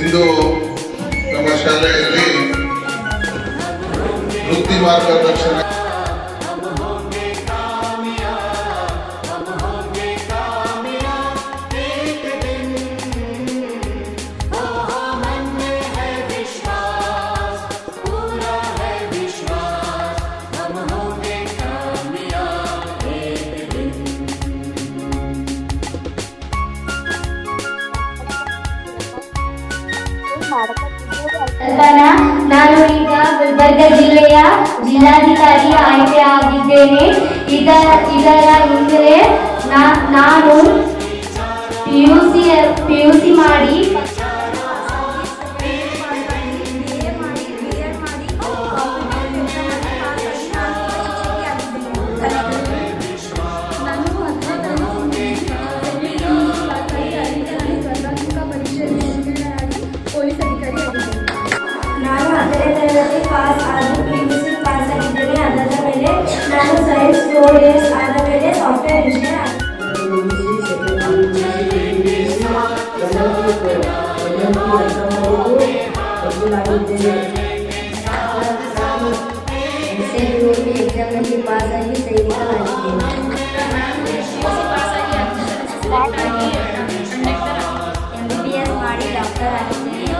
ಇಂದು ನಮ್ಮ ಶಾಲೆಯಲ್ಲಿ ವೃತ್ತಿ ಮಾರ್ಗದರ್ಶನ ನಾನು ಈಗ ಗುಲ್ಬರ್ಗ ಜಿಲ್ಲೆಯ ಜಿಲ್ಲಾಧಿಕಾರಿ ಆಯ್ಕೆ ಆಗಿದ್ದೇನೆ. ಇದರ ಹಿಂದೆ ನಾನು PUC ಮಾಡಿ ಪಾಸ್ ಆಗಿ PUC ಪಾಸ್ ಆಗಿದ್ದೇನೆ. ಅದರ ಮೇಲೆ ನಾನು ಸೈನ್ಸ್ 4 ಇಯರ್ಸ್ ಆದ ಮೇಲೆ ಸಾಫ್ಟ್ವೇರ್ ಇಂಜಿನಿಯರ್ ಎಕ್ಸಾಮ್ನಲ್ಲಿ ಪಾಸ್ ಆಗಿ ಸೈನಿಕನಾಗಿದ್ದೇನೆ. MBBS ಮಾಡಿ ಡಾಕ್ಟರ್ ಆಗಿದ್ದೇನೆ.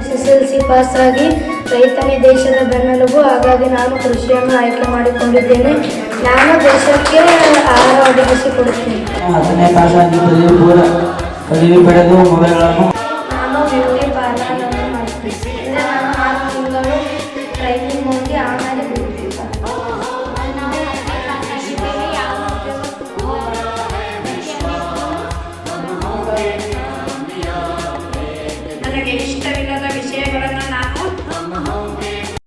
SSLC ಪಾಸ್ ಆಗಿ ರೈತನೇ ದೇಶದ ಬೆನ್ನೆಲುಬು. ಹಾಗಾಗಿ ನಾನು ಕೃಷಿಯನ್ನು ಆಯ್ಕೆ ಮಾಡಿಕೊಂಡಿದ್ದೇನೆ. ನಾನು ದೇಶಕ್ಕೆ ಆಹಾರ ಒದಗಿಸಿಕೊಡುತ್ತೇನೆ. 10ನೇ ಪಾಸ್ ಆಗಿ ಪದವಿ ಪಡೆದು ಮೊಬೈಲ್ಗಳನ್ನು ನಾನು ಬ್ಯೂಟಿ ಪಾರ್ಲರನ್ನು ಮಾಡ್ತೀನಿ. ನಾನು 6 ತಿಂಗಳು ಟ್ರೈನಿಂಗ್ ಹೋಗಿ ಆಮೇಲೆ ಬ್ಯೂಟಿ ನನಗೆ ಇಷ್ಟವಿಲ್ಲದ